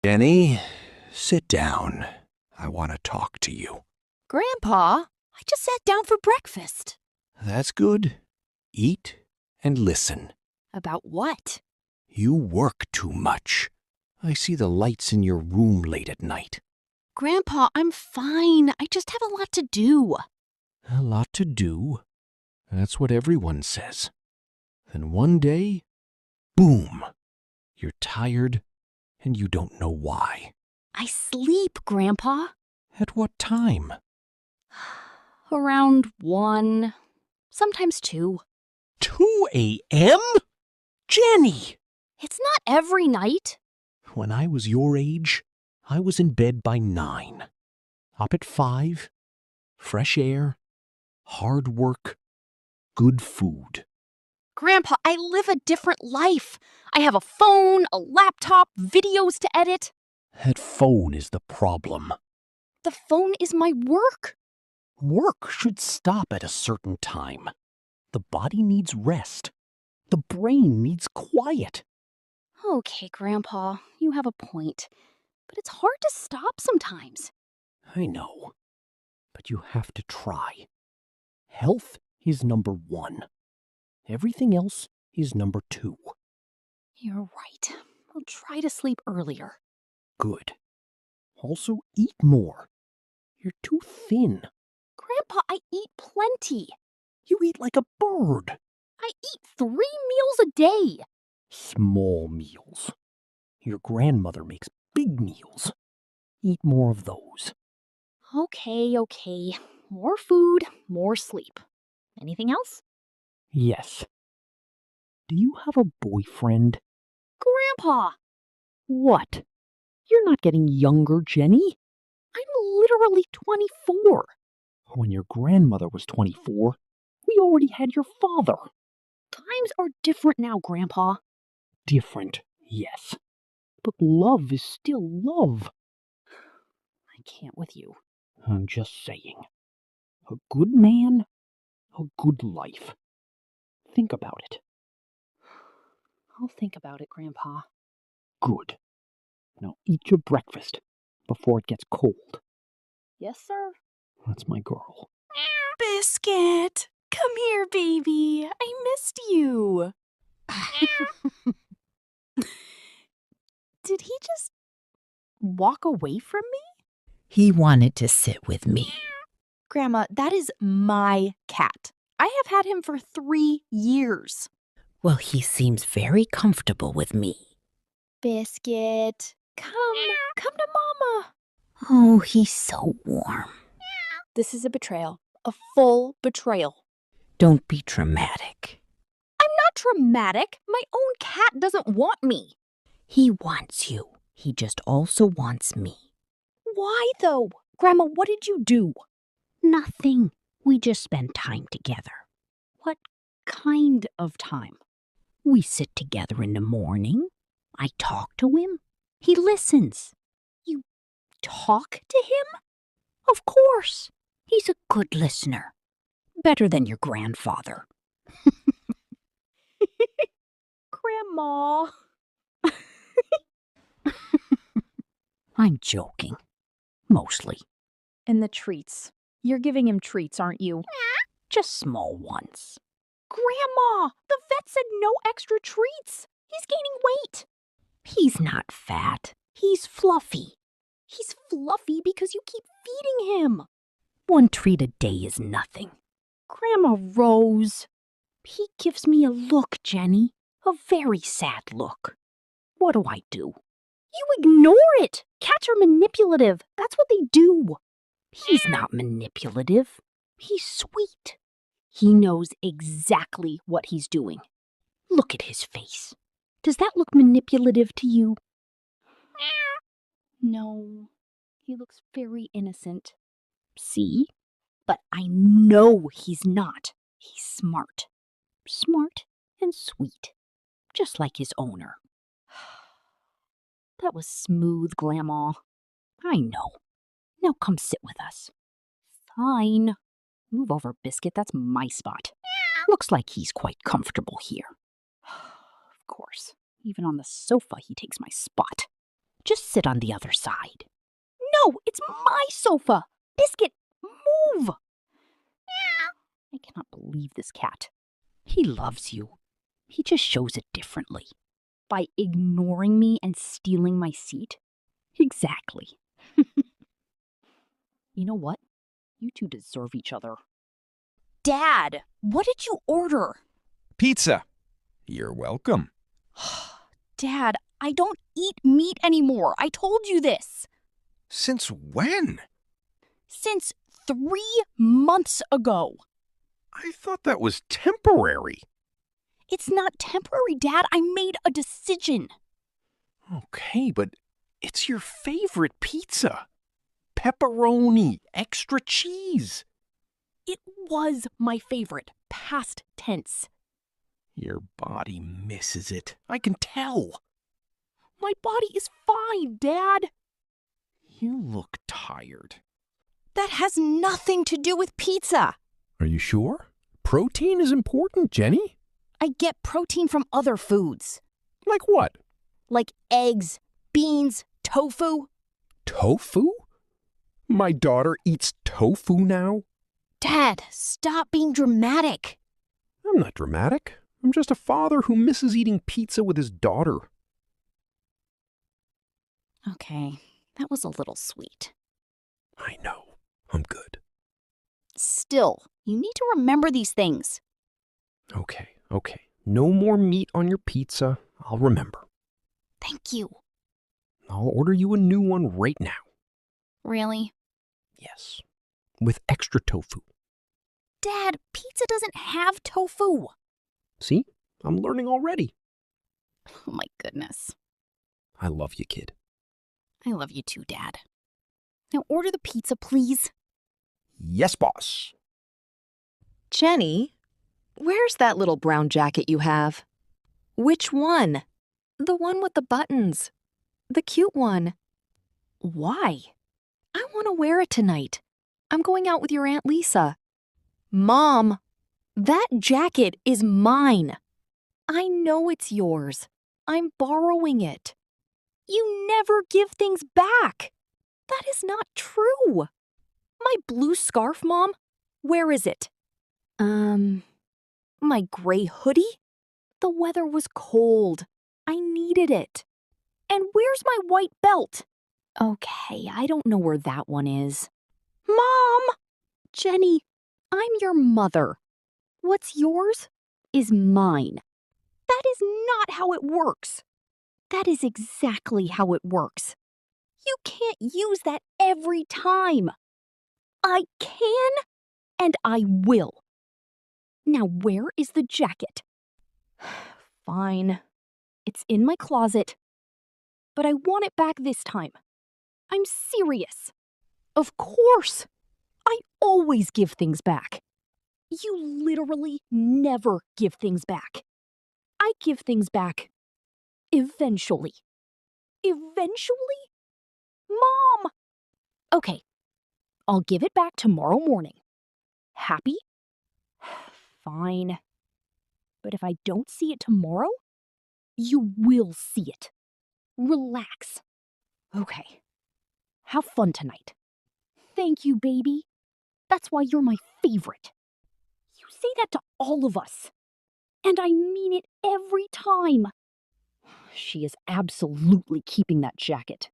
Jennie, sit down. I want to talk to you. Grandpa, I just sat down for breakfast. That's good. Eat and listen. About what? You work too much. I see the lights in your room late at night. Grandpa, I'm fine. I just have a lot to do. A lot to do? That's what everyone says. Then one day, boom, you're tired and you don't know why. I sleep, Grandpa. At what time? Around 1, sometimes 2. 2 a.m.? Jennie! It's not every night. When I was your age, I was in bed by 9. Up at 5. Fresh air. Hard work. Good food. Grandpa, I live a different life. I have a phone, a laptop, videos to edit. That phone is the problem. The phone is my work. Work should stop at a certain time. The body needs rest. The brain needs quiet. Okay, Grandpa, you have a point. But it's hard to stop sometimes. I know. But you have to try. Health is number 1. Everything else is number 2. You're right. I'll try to sleep earlier. Good. Also, eat more. You're too thin. Grandpa, I eat plenty. You eat like a bird. I eat 3 meals a day. Small meals. Your grandmother makes big meals. Eat more of those. Okay. More food, more sleep. Anything else? Yes. Do you have a boyfriend? Grandpa! What? You're not getting younger, Jennie. I'm literally 24. When your grandmother was 24, we already had your father. Times are different now, Grandpa. Different, yes. But love is still love. I can't with you. I'm just saying. A good man, a good life. Think about it. I'll think about it, Grandpa. Good. Now eat your breakfast before it gets cold. Yes, sir. That's my girl. Biscuit! Come here, baby. I missed you. Did he just walk away from me? He wanted to sit with me. Grandma, that is my cat. I have had him for 3 years. Well, he seems very comfortable with me. Biscuit, come to Mama. Oh, he's so warm. This is a betrayal, a full betrayal. Don't be dramatic. I'm not dramatic. My own cat doesn't want me. He wants you. He just also wants me. Why, though? Grandma, what did you do? Nothing. We just spend time together. What kind of time? We sit together in the morning. I talk to him. He listens. You talk to him? Of course. He's a good listener. Better than your grandfather. Grandma. I'm joking. Mostly. And the treats. You're giving him treats, aren't you? Just small ones. Grandma, the vet said no extra treats. He's gaining weight. He's not fat. He's fluffy. He's fluffy because you keep feeding him. 1 treat a day is nothing. Grandma Rose. He gives me a look, Jennie. A very sad look. What do I do? You ignore it. Cats are manipulative. That's what they do. He's not manipulative. He's sweet. He knows exactly what he's doing. Look at his face. Does that look manipulative to you? No. He looks very innocent. See? But I know he's not. He's smart. Smart and sweet. Just like his owner. That was smooth, Grandma. I know. Now come sit with us. Fine. Move over, Biscuit. That's my spot. Looks like he's quite comfortable here. Of course. Even on the sofa, he takes my spot. Just sit on the other side. No, it's my sofa. Biscuit, move. I cannot believe this cat. He loves you. He just shows it differently. By ignoring me and stealing my seat? Exactly. You know what? You two deserve each other. Dad, what did you order? Pizza. You're welcome. Dad, I don't eat meat anymore. I told you this. Since when? Since 3 months ago. I thought that was temporary. It's not temporary, Dad. I made a decision. Okay, but it's your favorite pizza. Pepperoni, extra cheese. It was my favorite, past tense. Your body misses it. I can tell. My body is fine, Dad. You look tired. That has nothing to do with pizza. Are you sure? Protein is important, Jenny. I get protein from other foods, Like what? like eggs, beans, tofu. Tofu? My daughter eats tofu now? Dad, stop being dramatic. I'm not dramatic. I'm just a father who misses eating pizza with his daughter. Okay, that was a little sweet. I know. I'm good. Still, you need to remember these things. Okay. No more meat on your pizza. I'll remember. Thank you. I'll order you a new one right now. Really? Yes. With extra tofu. Dad, pizza doesn't have tofu. See? I'm learning already. Oh my goodness. I love you, kid. I love you too, Dad. Now order the pizza, please. Yes, boss. Jenny, where's that little brown jacket you have? Which one? The one with the buttons. The cute one. Why? I want to wear it tonight. I'm going out with your Aunt Lisa. Mom, that jacket is mine. I know it's yours. I'm borrowing it. You never give things back. That is not true. My blue scarf, Mom? Where is it? My gray hoodie? The weather was cold. I needed it. And where's my white belt? Okay, I don't know where that one is. Mom! Jenny, I'm your mother. What's yours is mine. That is not how it works. That is exactly how it works. You can't use that every time. I can, and I will. Now, where is the jacket? Fine. It's in my closet. But I want it back this time. I'm serious. Of course. I always give things back. You literally never give things back. I give things back. Eventually. Eventually? Mom! Okay. I'll give it back tomorrow morning. Happy? Fine. But if I don't see it tomorrow, you will see it. Relax. Okay. Have fun tonight. Thank you, baby. That's why you're my favorite. You say that to all of us. And I mean it every time. She is absolutely keeping that jacket.